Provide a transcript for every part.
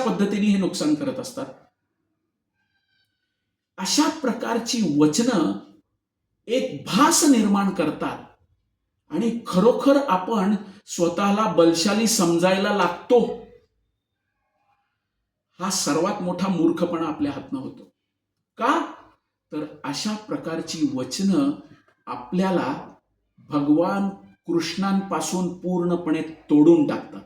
पद्धतीने हे नुकसान करत असतात. अशा प्रकारची वचनं एक भास निर्माण करतात आणि खरोखर आपण स्वतःला बलशाली समजायला लागतो. हा सर्वात मोठा मूर्खपणा आपल्या हातनं होतो. का? तर अशा प्रकारची वचनं आपल्याला भगवान कृष्णांपासून पूर्णपणे तोडून टाकतात.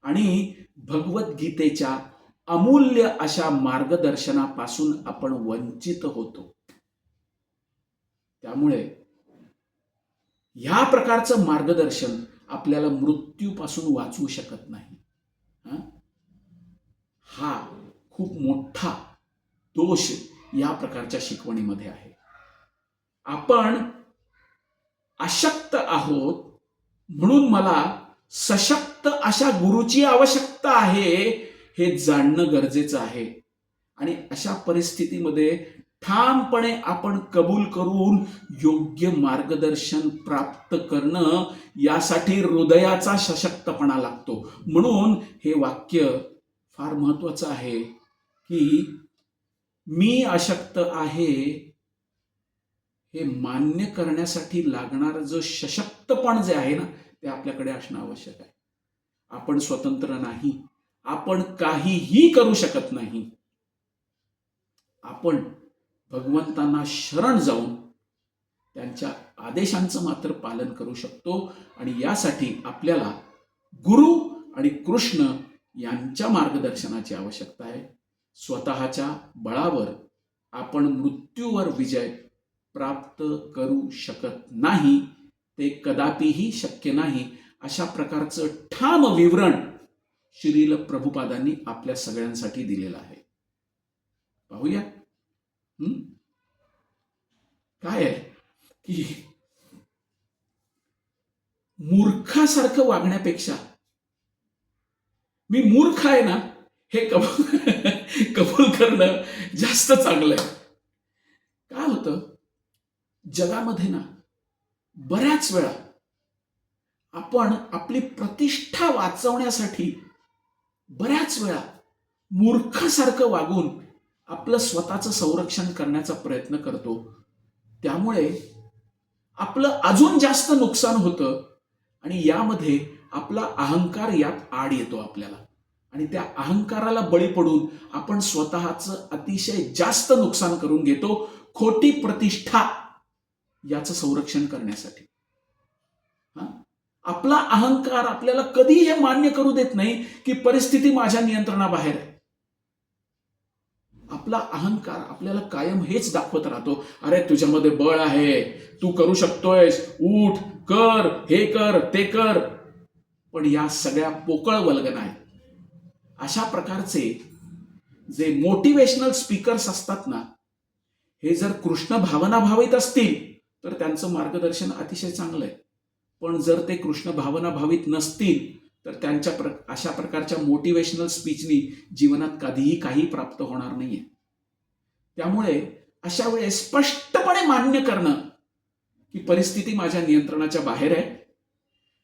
आणि भगवद्गीतेच्या अमूल्य अशा मार्गदर्शनापासून आपण वंचित होतो. त्यामुळे ह्या प्रकारचं मार्गदर्शन आपल्याला मृत्यूपासून वाचवू शकत नाही. हा खूप मोठा दोष या प्रकारच्या शिकवणीमध्ये आहे. आपण अशक्त आहोत म्हणून मला सशक्त अशा गुरुची आवश्यकता आहे हे जाणणं गरजेचं आहे. आणि अशा परिस्थितीमध्ये ठामपणे आपण कबूल करून योग्य मार्गदर्शन प्राप्त करणं यासाठी हृदयाचा सशक्तपणा लागतो. म्हणून हे वाक्य फार महत्वाचं आहे की मी अशक्त आहे हे मान्य करण्यासाठी लागणारं जो सशक्तपण जे आहे ना ते आपल्याकडे असणं आवश्यक आहे. आपण स्वतंत्र नाही, आपण काहीही करू शकत नाही. आपण भगवंतांना शरण जाऊन त्यांच्या आदेशांचं मात्र पालन करू शकतो. आणि यासाठी आपल्याला गुरु आणि कृष्ण यांच्या मार्गदर्शनाची आवश्यकता आहे. स्वतःच्या बळावर आपण मृत्यूवर विजय प्राप्त करू शकत नाही, ते कदापिही शक्य नाही. अशा प्रकारचं ठाम विवरण श्रील प्रभुपादांनी आपल्या सगळ्यांसाठी दिलेलं आहे. पाहूया काय आहे की मूर्खासारखं वागण्यापेक्षा मी मूर्ख आहे ना हे कबूल करणं जास्त चांगलं आहे. काय होतं जगामध्ये ना बऱ्याच वेळा आपण आपली प्रतिष्ठा वाचवण्यासाठी बऱ्याच वेळा मूर्खासारखं वागून आपलं स्वतःचं संरक्षण करण्याचा प्रयत्न करतो. त्यामुळे आपलं अजून जास्त नुकसान होतं आणि यामध्ये आपला अहंकार यात आड येतो आपल्याला. आणि त्या अहंकाराला बळी पडून आपण स्वतःचं अतिशय जास्त नुकसान करून घेतो खोटी प्रतिष्ठा याचं संरक्षण करण्यासाठी. आपला अहंकार आपल्याला कधी हे मान्य करू देत नाही की परिस्थिती माझ्या नियंत्रणाबाहेर आहे. आपला अहंकार आपल्याला कायम हेच दाखवत राहतो, अरे तुझ्यामध्ये बळ आहे, तू करू शकतोयस, उठ, कर, हे कर, ते कर. पण या सगळ्या पोकळ वल्गना आहेत. अशा प्रकारचे जे मोटिवेशनल स्पीकर्स असतात ना, हे जर कृष्ण भावना भावित असतील तर त्यांचं मार्गदर्शन अतिशय चांगलं आहे. पण जर ते कृष्ण भावना भावित नसतील तर त्यांच्या अशा प्रकारच्या मोटिवेशनल स्पीचनी जीवनात कधीही काही प्राप्त होणार नाहीये. त्यामुळे अशा वेळेस स्पष्टपणे मान्य करणं की परिस्थिती माझ्या नियंत्रणाच्या बाहेर आहे,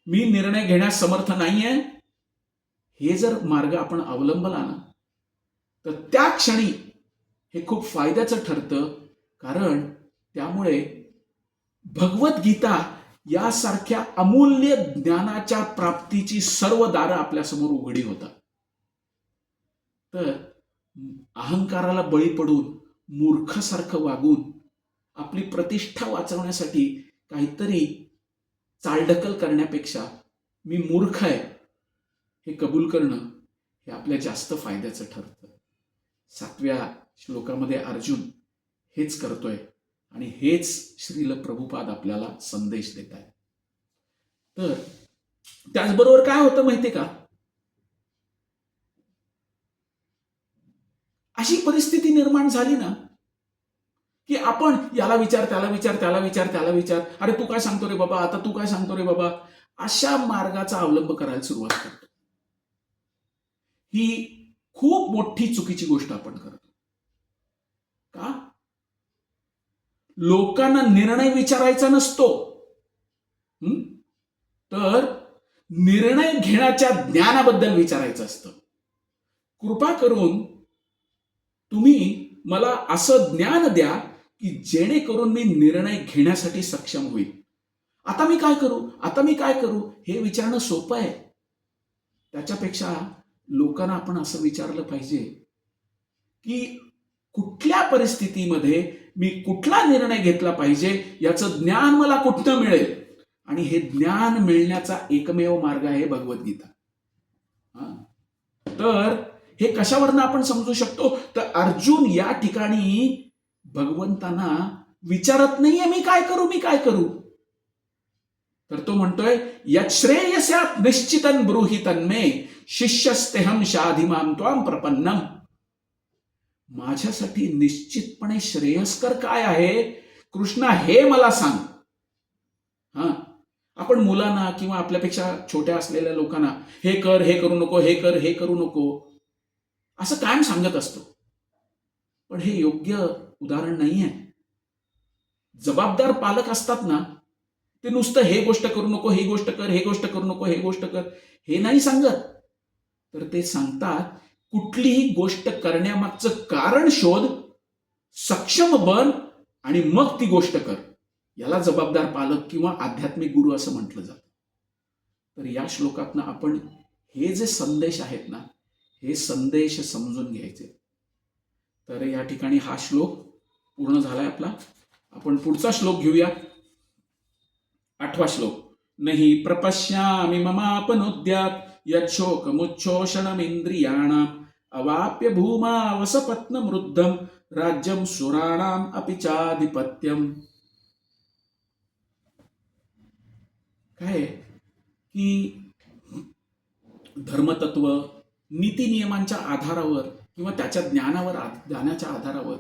मी निर्णय घेण्यास समर्थ नाहीये, हे जर मार्ग आपण अवलंबला ना तर त्या क्षणी हे खूप फायद्याचं ठरतं. कारण त्यामुळे भगवद्गीता यासारख्या अमूल्य ज्ञानाच्या प्राप्तीची सर्व दारं आपल्यासमोर उघडी होतात. तर अहंकाराला बळी पडून मूर्खासारखं वागून आपली प्रतिष्ठा वाचवण्यासाठी काहीतरी चालढकल करण्यापेक्षा मी मूर्ख आहे हे कबूल करणं हे आपल्या जास्त फायद्याचं ठरतं. 7व्या श्लोकामध्ये अर्जुन हेच करतोय आणि हेच श्रील प्रभुपाद आपल्याला संदेश देत आहे. तर त्याचबरोबर काय होतं माहितीये का, अशी परिस्थिती निर्माण झाली ना की आपण याला विचार, त्याला विचार, त्याला विचार, त्याला विचार, अरे तू काय सांगतो रे बाबा, आता तू काय सांगतो रे बाबा, अशा मार्गाचा अवलंब करायला सुरुवात करतो. ही खूप मोठी चुकीची गोष्ट आपण करतो. का? लोकांना निर्णय विचारायचा नसतो, तर निर्णय घेण्याच्या ज्ञानाबद्दल विचारायचं असतं. कृपा करून तुम्ही मला असं ज्ञान द्या की जेणेकरून मी निर्णय घेण्यासाठी सक्षम होईल. आता मी काय करू, आता मी काय करू, हे विचारणं सोपं आहे. त्याच्यापेक्षा लोकांना आपण असं विचारलं पाहिजे की कुठल्या परिस्थितीमध्ये मी कुठला निर्णय घेतला पाहिजे याचं ज्ञान मला कुठनं मिळेल. आणि हे ज्ञान मिळण्याचा एकमेव मार्ग आहे भगवद्गीता. तर हे कशावरनं आपण समजू शकतो, तर अर्जुन या ठिकाणी भगवंतांना विचारत नाहीये मी काय करू, मी काय करू. तर तो म्हणतोय यच्छ्रेयस्यात् निश्चितं ब्रूहि तन्मे शिष्यस्तेहं शाधिमां त्वां प्रपन्नम. माझ्यासाठी निश्चितपणे श्रेयस्कर काय आहे कृष्णा, हे मला सांग. आपण मुलांना किंवा आपल्यापेक्षा छोट्या असलेल्या लोकांना हे कर, हे करू नको, हे कर, हे करू नको, असं कायम सांगत असतो. पण हे योग्य उदाहरण नाहीये. जबाबदार पालक असतात ना, ते नुसतं हे गोष्ट करू नको, ही गोष्ट कर, हे गोष्ट करू नको, हे गोष्ट कर, हे नाही सांगत. तर ते सांगतात कुठलीही गोष्ट करण्यामागचं कारण शोध, सक्षम बन आणि मग ती गोष्ट कर. याला जबाबदार पालक किंवा आध्यात्मिक गुरु असं म्हटलं जातं. तर या श्लोकातनं आपण हे जे संदेश आहेत ना, हे संदेश समजून घ्यायचे. तर या ठिकाणी हा श्लोक पूर्ण झालाय आपला. आपण पुढचा श्लोक घेऊया. 8वा श्लोक. नहि प्रपश्यामि ममापनुद्यात् यच्छोकमुच्छोषणमिन्द्रियाणाम् अवाप्य भूमा वसपत्नमृद्धं राज्यं सुराणाम् अपि चाधिपत्यम्. काय की धर्मतत्व, नीती नियमांच्या आधारावर किंवा त्याच्या ज्ञानाच्या आधारावर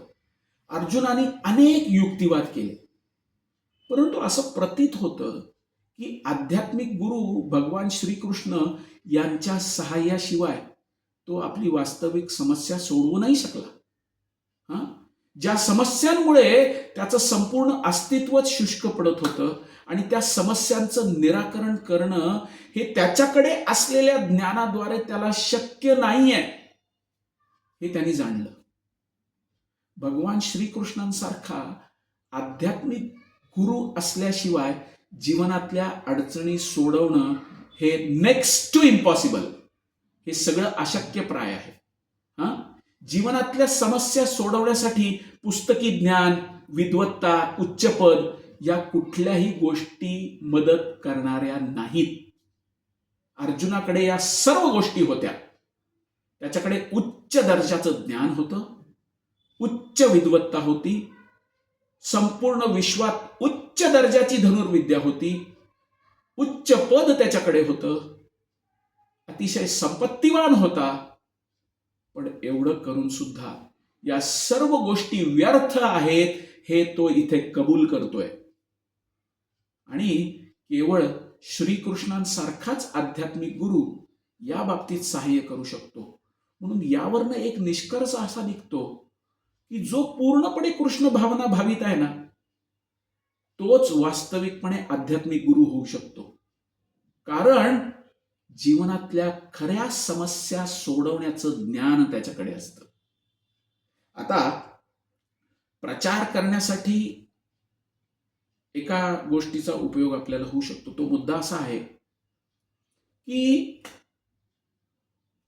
अर्जुनाने अनेक युक्तिवाद केले. परंतु असं प्रतीत होतं की आध्यात्मिक गुरु भगवान श्रीकृष्ण यांच्या सहाय्याशिवाय तो आपली वास्तविक समस्या सोडवू नाही शकला. ज्या समस्यांमुळे त्याचं संपूर्ण अस्तित्वच शुष्क पडत होतं आणि त्या समस्यांचं निराकरण करणं हे त्याच्याकडे असलेल्या ज्ञानाद्वारे त्याला शक्य नाहीये, हे त्यांनी जाणलं. भगवान श्रीकृष्णांसारखा आध्यात्मिक गुरु असल्याशिवाय जीवनातल्या अडचणी सोडवणं हे नेक्स्ट टू इम्पॉसिबल, हे सगळं अशक्यप्राय आहे. जीवनातल्या समस्या सोडवण्यासाठी पुस्तकी ज्ञान, विद्वत्ता, उच्चपद या कुठल्याही गोष्टी मदत करणाऱ्या नाहीत. अर्जुनाकडे या सर्व गोष्टी होत्या. त्याच्याकडे उच्च दर्जाचं ज्ञान होतं, उच्च विद्वत्ता होती, संपूर्ण विश्वात उच्च दर्जाची धनुर्विद्या होती, उच्च पद त्याच्याकडे होतं, अतिशय संपत्तीवान होता. पण एवढं करून सुद्धा या सर्व गोष्टी व्यर्थ आहेत हे तो इथे कबूल करतोय. आणि केवळ श्रीकृष्णांसारखाच आध्यात्मिक गुरु या बाबतीत सहाय्य करू शकतो. म्हणून यावरनं एक निष्कर्ष असा निघतो की जो पूर्णपणे कृष्ण भावना भावित आहे ना, तोच वास्तविकपणे आध्यात्मिक गुरु होऊ शकतो. कारण जीवनातल्या खऱ्या समस्या सोडवण्याचं ज्ञान त्याच्याकडे असतं. आता प्रचार करण्यासाठी एका गोष्टीचा उपयोग आपल्याला होऊ शकतो. तो मुद्दा असा आहे की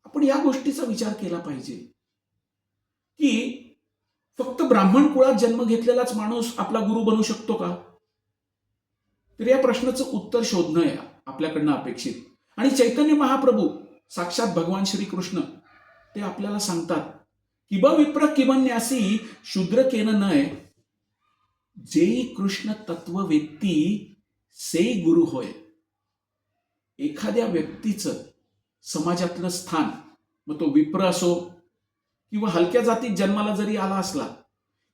आपण या गोष्टीचा विचार केला पाहिजे की फक्त ब्राह्मण कुळात जन्म घेतलेलाच माणूस आपला गुरु बनू शकतो का? तर या प्रश्नाचं उत्तर शोधणं आपल्याकडनं अपेक्षित. आणि चैतन्य महाप्रभू साक्षात भगवान श्रीकृष्ण ते आपल्याला सांगतात की ब विप्र किमन्यासी शूद्रकेन नय, जेई कृष्ण तत्व व्यक्ती से गुरु होय. एखाद्या व्यक्तीचं समाजातलं स्थान, मग तो विप्र असो किंवा हलक्या जातीत जन्माला जरी आला असला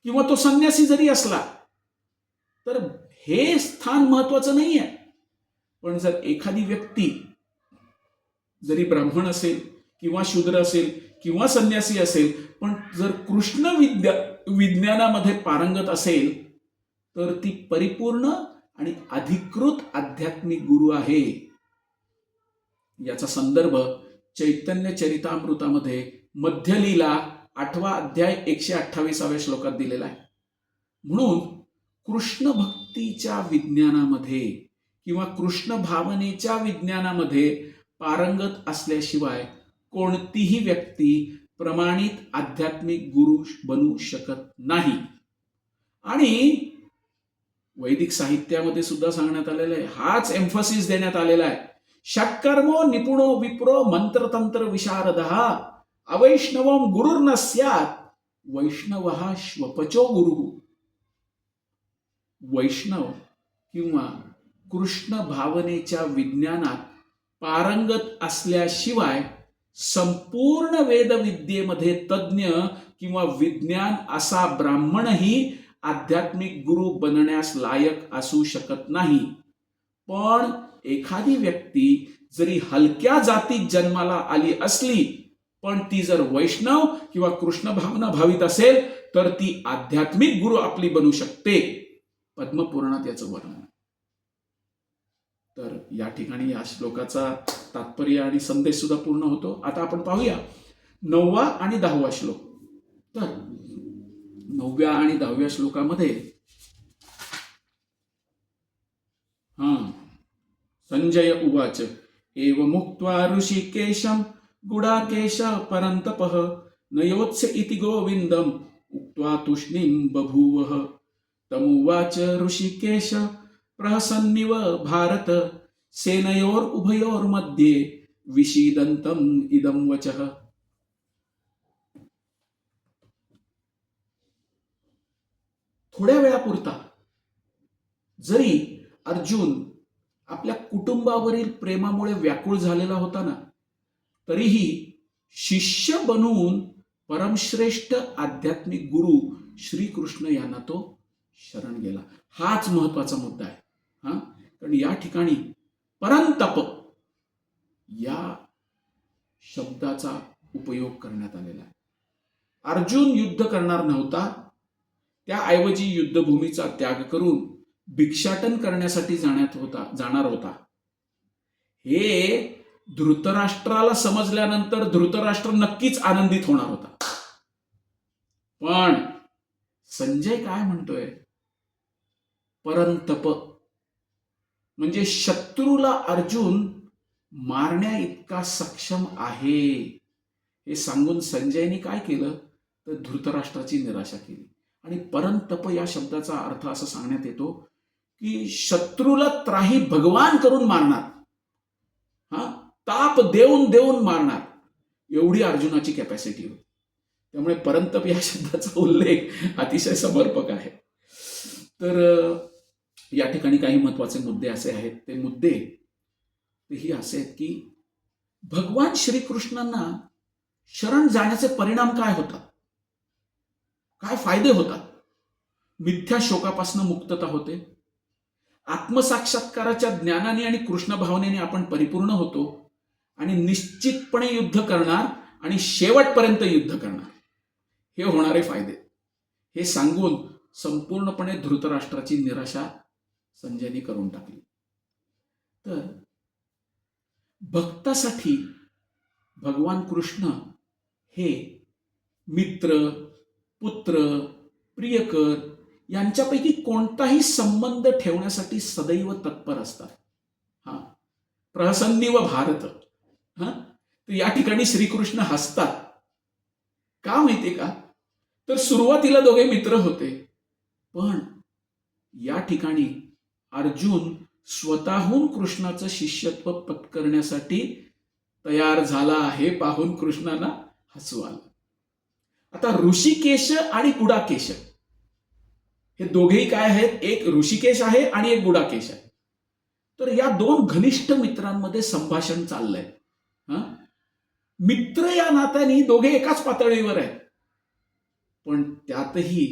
किंवा तो संन्यासी जरी असला, तर हे स्थान महत्वाचं नाही आहे. पण जर एखादी व्यक्ती जरी ब्राह्मण असेल किंवा शूद्र असेल किंवा संन्यासी असेल, पण जर कृष्ण विज्ञानामध्ये पारंगत असेल, तर ती परिपूर्ण आणि अधिकृत आध्यात्मिक गुरु आहे. याचा संदर्भ चैतन्य चरितामृतामध्ये मध्यलीला 8वा अध्याय 128व्या श्लोकात दिलेला आहे. म्हणून कृष्ण भक्तीच्या विज्ञानामध्ये किंवा कृष्ण भावनेच्या विज्ञानामध्ये पारंगत असल्याशिवाय कोणतीही व्यक्ती प्रमाणित आध्यात्मिक गुरु बनू शकत नाही. आणि वैदिक साहित्यामध्ये सुद्धा सांगण्यात आलेलं आहे, हाच एम्फसिस देण्यात आलेला आहे. षट्कर्मो निपुणो विप्रो मंत्रतंत्र विशारदः अवैष्णवम गुरुर्न स्यात् वैष्णवः श्वपचो गुरु. वैष्णव किंवा कृष्ण भावनेच्या विज्ञानात पारंगत असल्याशिवाय संपूर्ण वेदविद्येमध्ये तज्ज्ञ किंवा विज्ञान असा ब्राह्मणही आध्यात्मिक गुरु बनण्यास लायक असू शकत नाही. पण एखादी व्यक्ती जरी हलक्या जातीत जन्माला आली असली पण ती जर वैष्णव किंवा कृष्ण भावना भावित असेल तर ती आध्यात्मिक गुरु आपली बनू शकते. पद्मपुराणात याचं वर्णन आहे. तर या ठिकाणी या श्लोकाचा तात्पर्य आणि संदेश सुद्धा पूर्ण होतो. आता आपण पाहूया 9वा आणि 10वा श्लोक. तर 9व्या आणि 10व्या श्लोकामध्ये संजय उवाच एवमुक्त्वा ऋषिकेशं गुडाकेश परन्तपः नयोत्स्य इति गोविन्दम् उक्त्वा तूष्णीं बभूवः. तमुवाच ऋषिकेश प्रहसन्निव भारत सेनयोर उभयोर मध्ये विषीदन्तम् इदं वचः. थोड्या वेळापुरता जरी अर्जुन आपल्या कुटुंबावरील प्रेमामुळे व्याकुळ झालेला होता ना, तरीही शिष्य बनून परमश्रेष्ठ आध्यात्मिक गुरु श्रीकृष्ण यांना तो शरण गेला. हाच महत्वाचा मुद्दा आहे. कारण या ठिकाणी परंतप या शब्दाचा उपयोग करण्यात आलेला आहे. अर्जुन युद्ध करणार नव्हता, त्याऐवजी युद्धभूमीचा त्याग करून भिक्षाटन करण्यासाठी जाणार होता. हे धृतराष्ट्राला समजल्यानंतर धृतराष्ट्र नक्कीच आनंदित होणार होता. पण संजय काय म्हणतोय, परंतप म्हणजे शत्रूला अर्जुन मारण्या इतका सक्षम आहे हे सांगून संजयने काय केलं तर धृतराष्ट्राची निराशा केली. आणि परंतप या शब्दाचा अर्थ असा सांगण्यात येतो की शत्रूला त्राही भगवान करून मारणार, ताप देऊन देऊन मारणार, एवढी अर्जुनाची कॅपॅसिटी होती. त्यामुळे परंतप या शब्दाचा उल्लेख अतिशय समर्पक आहे. तर या ठिकाणी काही महत्वाचे मुद्दे असे आहेत. ते मुद्दे तेही असे आहेत की भगवान श्रीकृष्णांना शरण जाण्याचे परिणाम काय होतात, काय फायदे होतात. मिथ्या शोकापासून मुक्तता होते, आत्मसाक्षात्काराच्या ज्ञानाने आणि कृष्ण भावनेने आपण परिपूर्ण होतो आणि निश्चितपणे युद्ध करणार आणि शेवटपर्यंत युद्ध करणार, हे होणारे फायदे. हे सांगून संपूर्णपणे धृतराष्ट्राची निराशा संजयने करून टाकली. तर भक्तासाठी भगवान कृष्ण हे मित्र, पुत्र, प्रियकर यांच्यापैकी कोणताही संबंध ठेवण्यासाठी सदैव तत्पर असतात. प्रहसन्निव भारत. तर या ठिकाणी श्रीकृष्ण हसतात. का माहितीये का, तर सुरुवातीला दोघे मित्र होते, पण या ठिकाणी अर्जुन स्वतःहून कृष्णाचं शिष्यत्व पत्करण्यासाठी तयार झाला आहे पाहून कृष्णाला हसू आलं. आता ऋषिकेश आणि गुडाकेश हे दोघेही काय आहेत, एक ऋषिकेश आहे आणि एक गुडाकेश आहे. तर या दोन घनिष्ठ मित्रांमध्ये संभाषण चाललंय. मित्र या नात्याने दोघे एकाच पातळीवर आहेत. पण त्यातही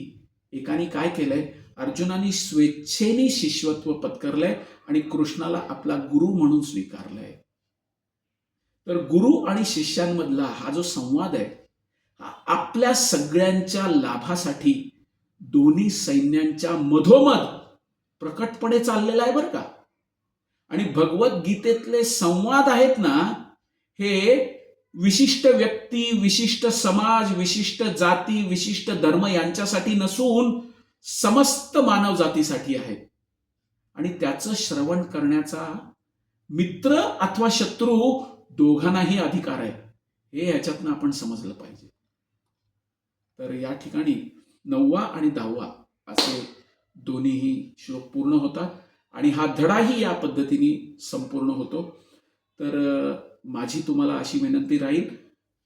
एकाने काय केलंय, अर्जुनाने स्वेच्छेने शिष्यत्व पत्करलंय आणि कृष्णाला आपला गुरु म्हणून स्वीकारलंय. तर गुरु आणि शिष्यांमधला हा जो संवाद आहे हा आपल्या सगळ्यांच्या लाभासाठी दोन्ही सैन्यांच्या मधोमध प्रकटपणे चाललेला आहे बरं का. आणि भगवद्गीतेतले संवाद आहेत ना, हे विशिष्ट व्यक्ती, विशिष्ट समाज, विशिष्ट जाती, विशिष्ट धर्म यांच्यासाठी नसून समस्त मानव जातीसाठी आहेत. आणि त्याचं श्रवण करण्याचा मित्र अथवा शत्रू दोघांनाही अधिकार आहे, हे याच्यातनं आपण समजलं पाहिजे. तर या ठिकाणी 9वा आणि 10वा असे दोन्हीही श्लोक पूर्ण होतात आणि हा धडाही या पद्धतीने संपूर्ण होतो. तर माझी तुम्हाला अशी विनंती राहील,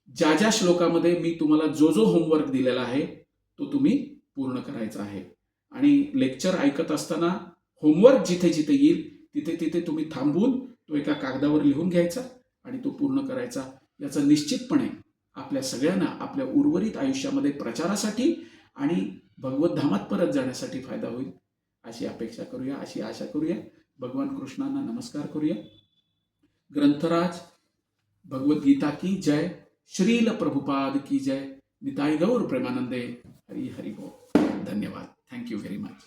ज्या ज्या श्लोकामध्ये मी तुम्हाला जो जो होमवर्क दिलेला आहे तो तुम्ही पूर्ण करायचा आहे. आणि लेक्चर ऐकत असताना होमवर्क जिथे जिथे येईल तिथे तिथे तुम्ही थांबून तो एका कागदावर लिहून घ्यायचा आणि तो पूर्ण करायचा. याचा निश्चितपणे आपल्या सगळ्यांना आपल्या उर्वरित आयुष्यामध्ये प्रचारासाठी आणि भगवत धामात परत जाण्यासाठी फायदा होईल अशी अपेक्षा करूया, अशी आशा करूया. भगवान कृष्णांना नमस्कार करूया. ग्रंथराज भगवद्गीता की जय. श्रील प्रभुपाद की जय. निताई गौर प्रेमानंदे. हरी हरी बोल. धन्यवाद. Thank you very much.